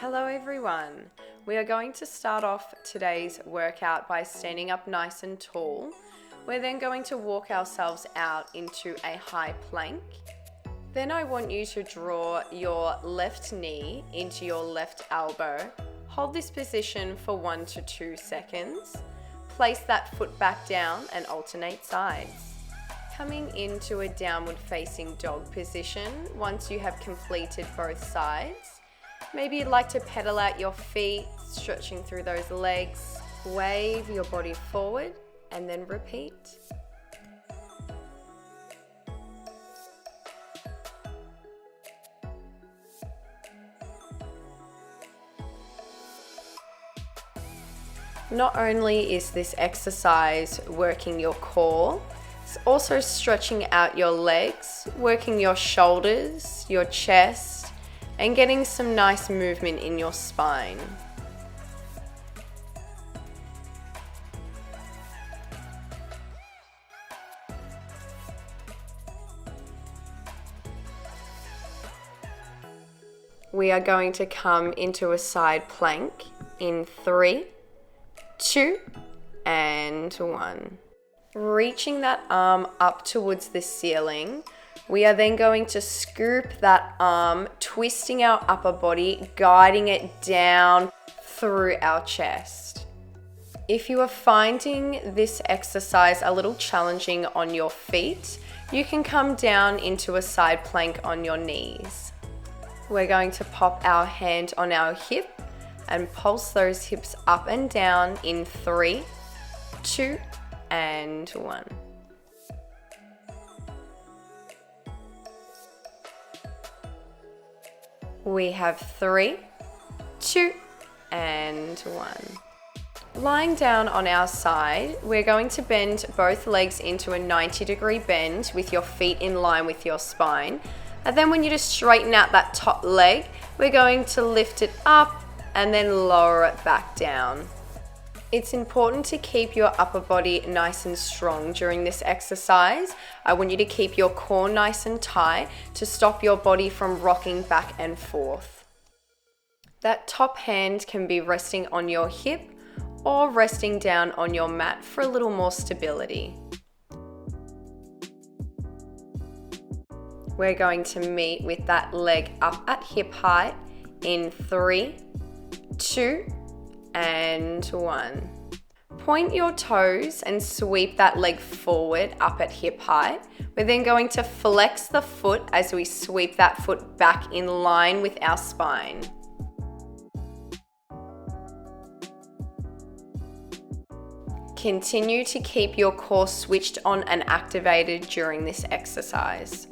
Hello everyone. We are going to start off today's workout by standing up nice and tall. We're then going to walk ourselves out into a high plank. Then I want you to draw your left knee into your left elbow. Hold this position for 1 to 2 seconds. Place that foot back down and alternate sides. Coming into a downward facing dog position once you have completed both sides. Maybe you'd like to pedal out your feet, stretching through those legs. Wave your body forward and then repeat. Not only is this exercise working your core, it's also stretching out your legs, working your shoulders, your chest, and getting some nice movement in your spine. We are going to come into a side plank in 3, 2, and 1. Reaching that arm up towards the ceiling, we are then going to scoop that arm, twisting our upper body, guiding it down through our chest. If you are finding this exercise a little challenging on your feet, you can come down into a side plank on your knees. We're going to pop our hand on our hip and pulse those hips up and down in 3, 2, and 1. We have 3, 2, and 1. Lying down on our side, we're going to bend both legs into a 90-degree bend with your feet in line with your spine. And then when you just straighten out that top leg, we're going to lift it up and then lower it back down. It's important to keep your upper body nice and strong during this exercise. I want you to keep your core nice and tight to stop your body from rocking back and forth. That top hand can be resting on your hip or resting down on your mat for a little more stability. We're going to meet with that leg up at hip height in 3, 2, and 1. Point your toes and sweep that leg forward up at hip height. We're then going to flex the foot as we sweep that foot back in line with our spine. Continue to keep your core switched on and activated during this exercise.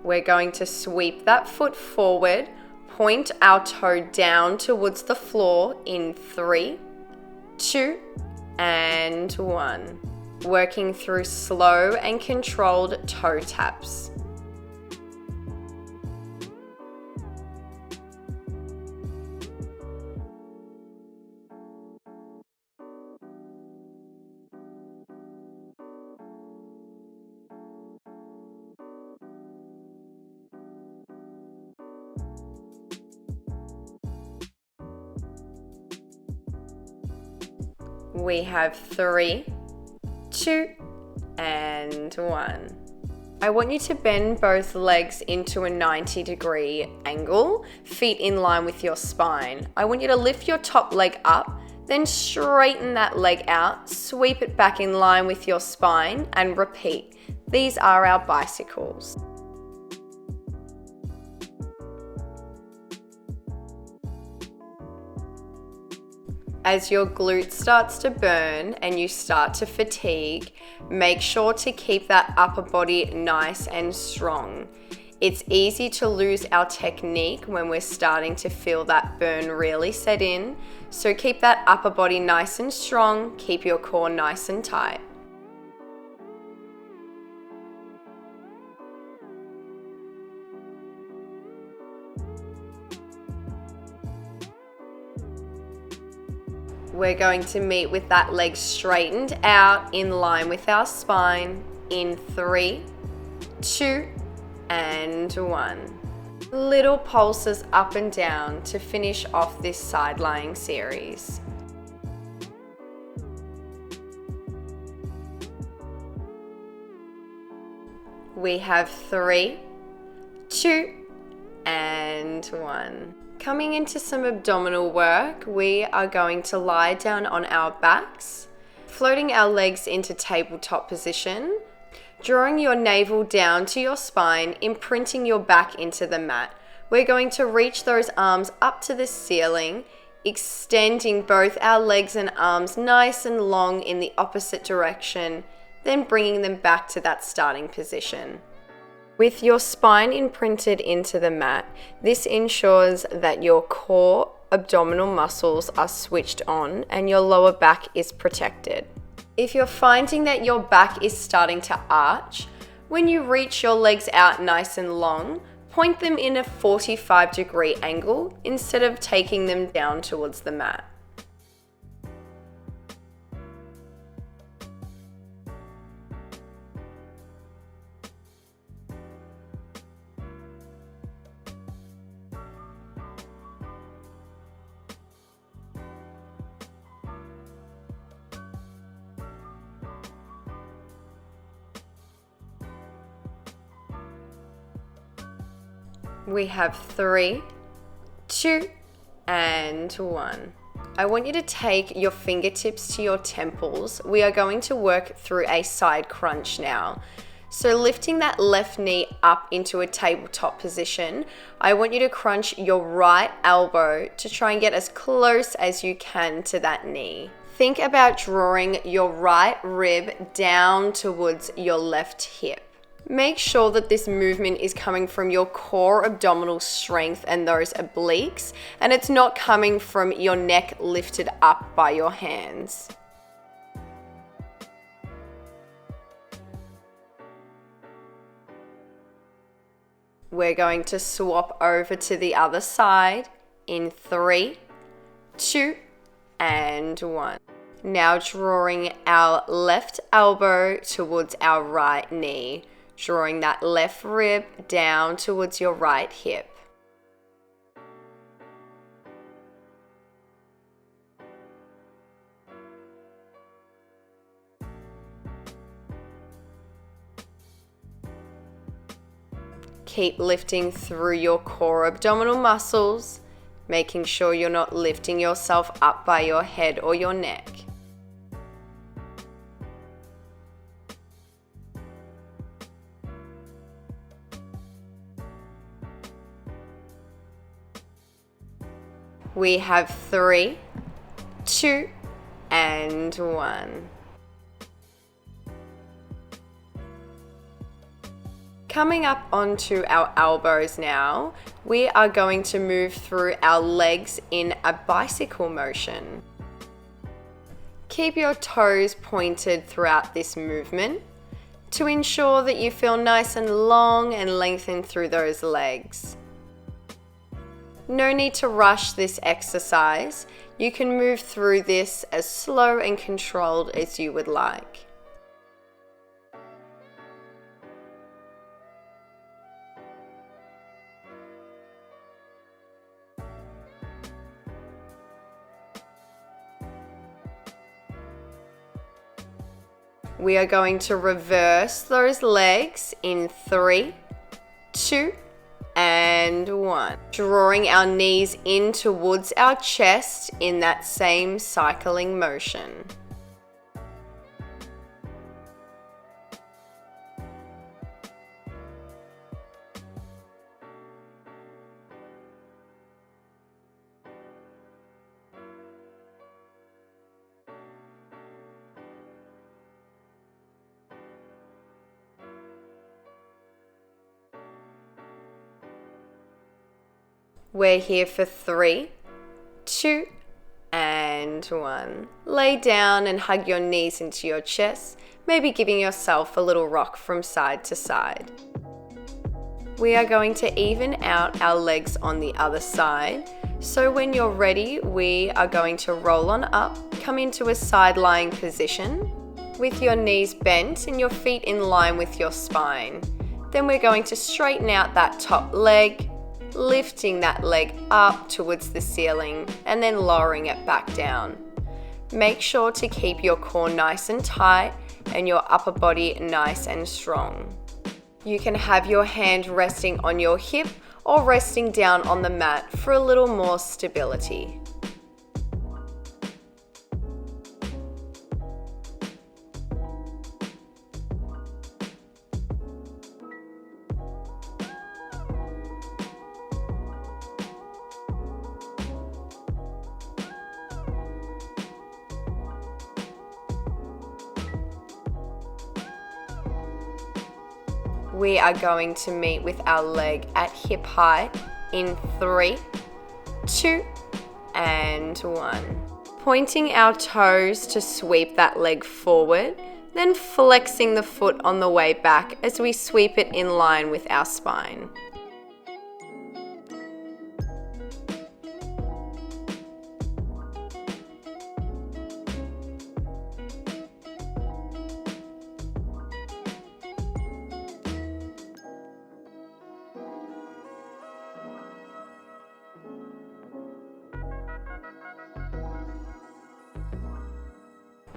We're going to sweep that foot forward, point our toe down towards the floor in 3, 2, and 1. Working through slow and controlled toe taps. We have 3, 2, and 1. I want you to bend both legs into a 90-degree angle, feet in line with your spine. I want you to lift your top leg up, then straighten that leg out, sweep it back in line with your spine, and repeat. These are our bicycles. As your glute starts to burn and you start to fatigue, make sure to keep that upper body nice and strong. It's easy to lose our technique when we're starting to feel that burn really set in, so keep that upper body nice and strong, keep your core nice and tight. We're going to meet with that leg straightened out in line with our spine in 3, 2, and 1. Little pulses up and down to finish off this side lying series. We have 3, 2, and 1. Coming into some abdominal work, we are going to lie down on our backs, floating our legs into tabletop position, drawing your navel down to your spine, imprinting your back into the mat. We're going to reach those arms up to the ceiling, extending both our legs and arms nice and long in the opposite direction, then bringing them back to that starting position. With your spine imprinted into the mat, this ensures that your core abdominal muscles are switched on and your lower back is protected. If you're finding that your back is starting to arch, when you reach your legs out nice and long, point them in a 45-degree angle instead of taking them down towards the mat. We have 3, 2, and 1. I want you to take your fingertips to your temples. We are going to work through a side crunch now. So lifting that left knee up into a tabletop position, I want you to crunch your right elbow to try and get as close as you can to that knee. Think about drawing your right rib down towards your left hip. Make sure that this movement is coming from your core abdominal strength and those obliques, and it's not coming from your neck lifted up by your hands. We're going to swap over to the other side in 3, 2, and 1. Now drawing our left elbow towards our right knee. Drawing that left rib down towards your right hip. Keep lifting through your core abdominal muscles, making sure you're not lifting yourself up by your head or your neck. We have 3, 2, and 1. Coming up onto our elbows now, we are going to move through our legs in a bicycle motion. Keep your toes pointed throughout this movement to ensure that you feel nice and long and lengthened through those legs. No need to rush this exercise. You can move through this as slow and controlled as you would like. We are going to reverse those legs in 3, 2, and 1. Drawing our knees in towards our chest in that same cycling motion. We're here for 3, 2, and 1. Lay down and hug your knees into your chest, maybe giving yourself a little rock from side to side. We are going to even out our legs on the other side, So when you're ready, we are going to roll on up, come into a side lying position with your knees bent and your feet in line with your spine. Then we're going to straighten out that top leg, lifting that leg up towards the ceiling and then lowering it back down. Make sure to keep your core nice and tight and your upper body nice and strong. You can have your hand resting on your hip or resting down on the mat for a little more stability. We are going to meet with our leg at hip height in 3, 2, and 1. Pointing our toes to sweep that leg forward, then flexing the foot on the way back as we sweep it in line with our spine.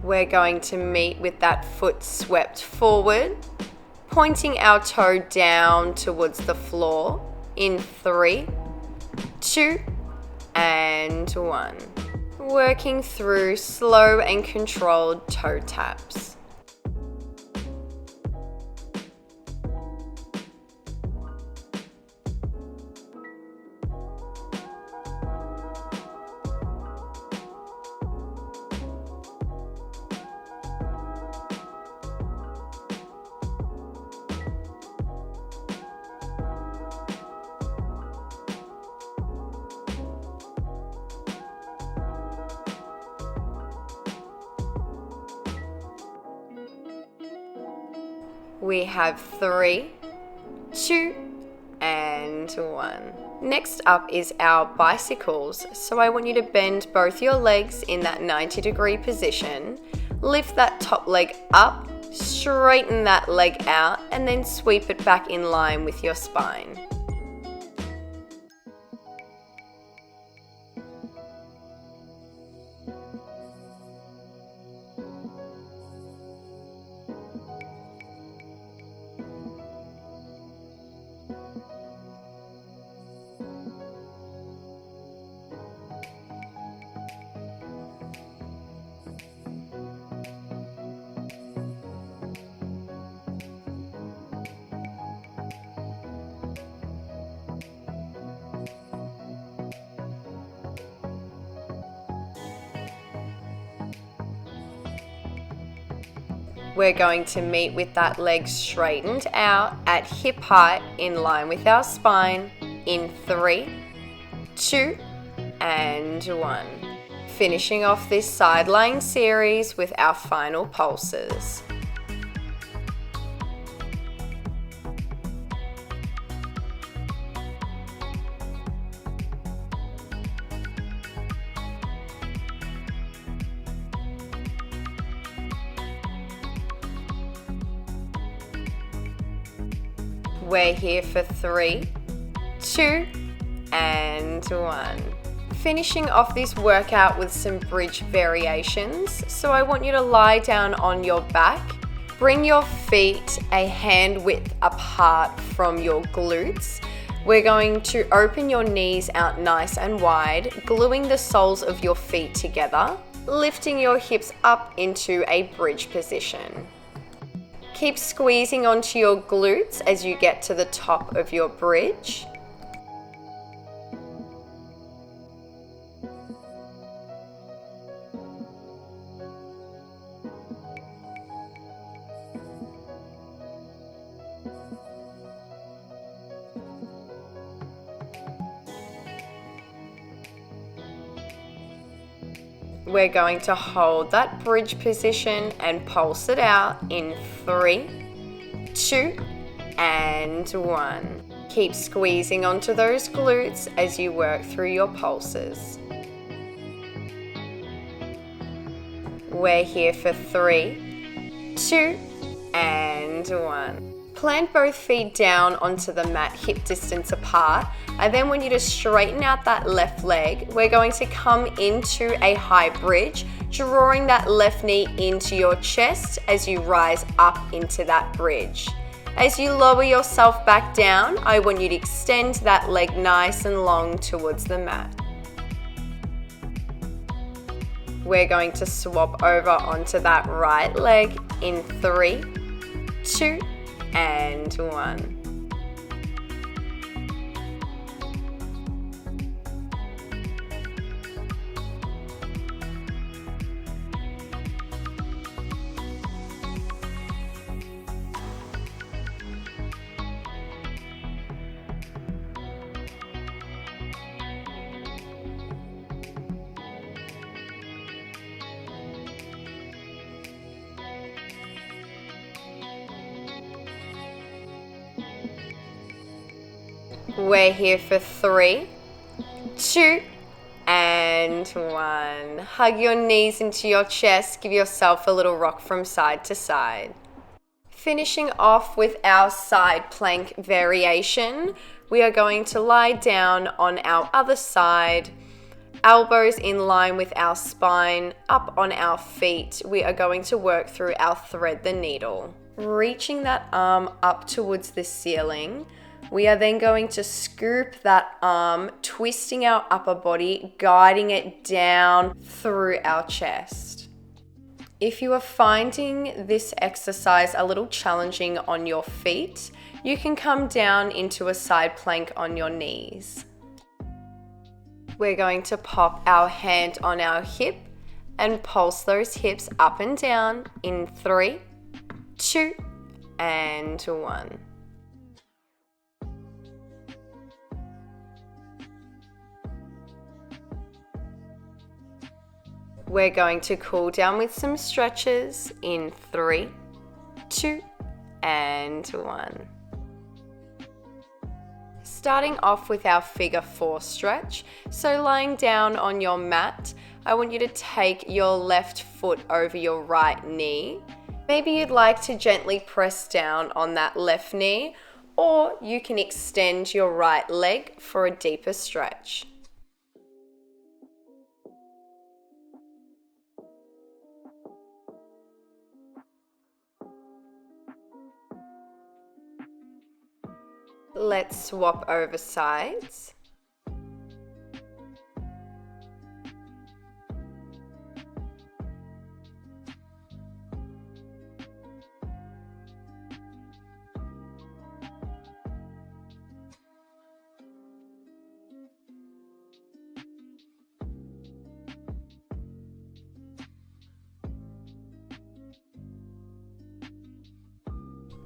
We're going to meet with that foot swept forward, pointing our toe down towards the floor in 3, 2, and 1. Working through slow and controlled toe taps. We have 3, 2, and 1. Next up is our bicycles. So I want you to bend both your legs in that 90-degree position. Lift that top leg up, straighten that leg out, and then sweep it back in line with your spine. We're going to meet with that leg straightened out at hip height in line with our spine in 3, 2, and 1. Finishing off this side lying series with our final pulses. We're here for 3, 2, and 1. Finishing off this workout with some bridge variations. So I want you to lie down on your back. Bring your feet a hand width apart from your glutes. We're going to open your knees out nice and wide, gluing the soles of your feet together, lifting your hips up into a bridge position. Keep squeezing onto your glutes as you get to the top of your bridge. We're going to hold that bridge position and pulse it out in 3, 2, and 1. Keep squeezing onto those glutes as you work through your pulses. We're here for 3, 2, and 1. Plant both feet down onto the mat, hip distance apart. I then want you to straighten out that left leg. We're going to come into a high bridge, drawing that left knee into your chest as you rise up into that bridge. As you lower yourself back down, I want you to extend that leg nice and long towards the mat. We're going to swap over onto that right leg in 3, 2, and 1. We're here for 3, 2, and 1. Hug your knees into your chest. Give yourself a little rock from side to side. Finishing off with our side plank variation, we are going to lie down on our other side, elbows in line with our spine, up on our feet. We are going to work through our thread the needle. Reaching that arm up towards the ceiling, we are then going to scoop that arm, twisting our upper body, guiding it down through our chest. If you are finding this exercise a little challenging on your feet, you can come down into a side plank on your knees. We're going to pop our hand on our hip and pulse those hips up and down in 3, 2, and 1. We're going to cool down with some stretches in 3, 2, and 1. Starting off with our figure 4 stretch. So lying down on your mat, I want you to take your left foot over your right knee. Maybe you'd like to gently press down on that left knee, or you can extend your right leg for a deeper stretch. Let's swap over sides.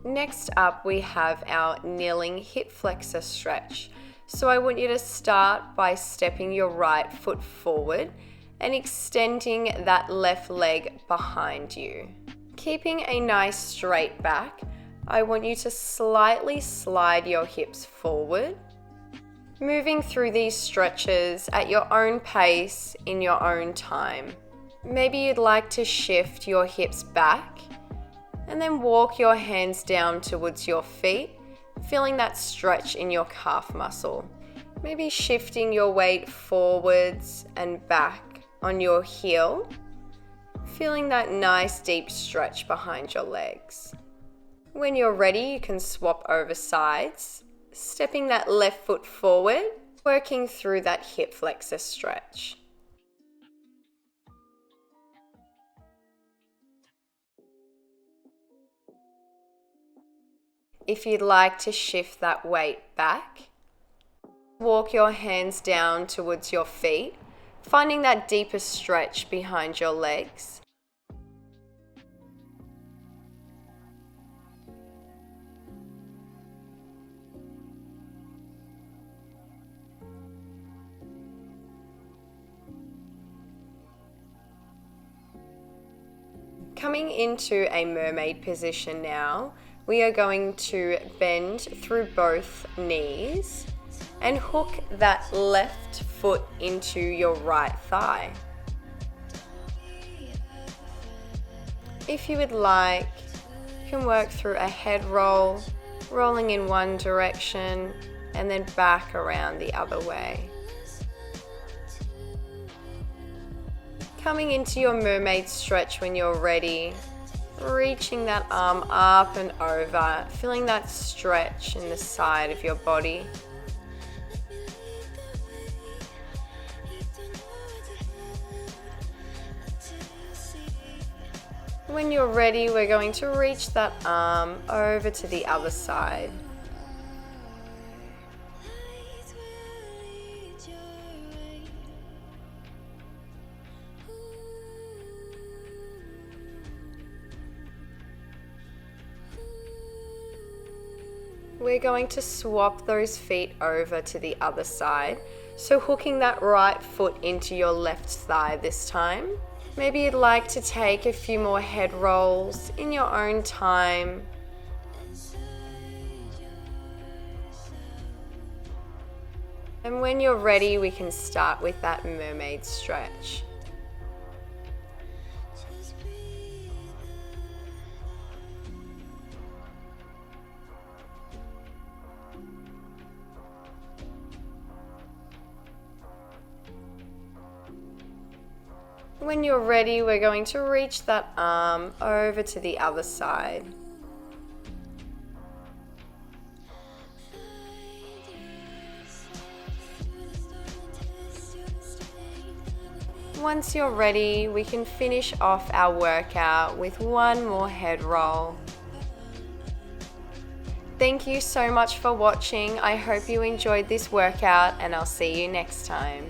Next up, we have our kneeling hip flexor stretch. So I want you to start by stepping your right foot forward and extending that left leg behind you. Keeping a nice straight back, I want you to slightly slide your hips forward. Moving through these stretches at your own pace in your own time. Maybe you'd like to shift your hips back and then walk your hands down towards your feet, feeling that stretch in your calf muscle. Maybe shifting your weight forwards and back on your heel, feeling that nice deep stretch behind your legs. When you're ready, you can swap over sides, stepping that left foot forward, working through that hip flexor stretch. If you'd like to shift that weight back, walk your hands down towards your feet, finding that deeper stretch behind your legs. Coming into a mermaid position now, we are going to bend through both knees and hook that left foot into your right thigh. If you would like, you can work through a head roll, rolling in one direction and then back around the other way. Coming into your mermaid stretch when you're ready, reaching that arm up and over, feeling that stretch in the side of your body. When you're ready, we're going to reach that arm over to the other side. We're going to swap those feet over to the other side. So hooking that right foot into your left thigh this time. Maybe you'd like to take a few more head rolls in your own time. And when you're ready, we can start with that mermaid stretch. When you're ready, we're going to reach that arm over to the other side. Once you're ready, we can finish off our workout with one more head roll. Thank you so much for watching. I hope you enjoyed this workout and I'll see you next time.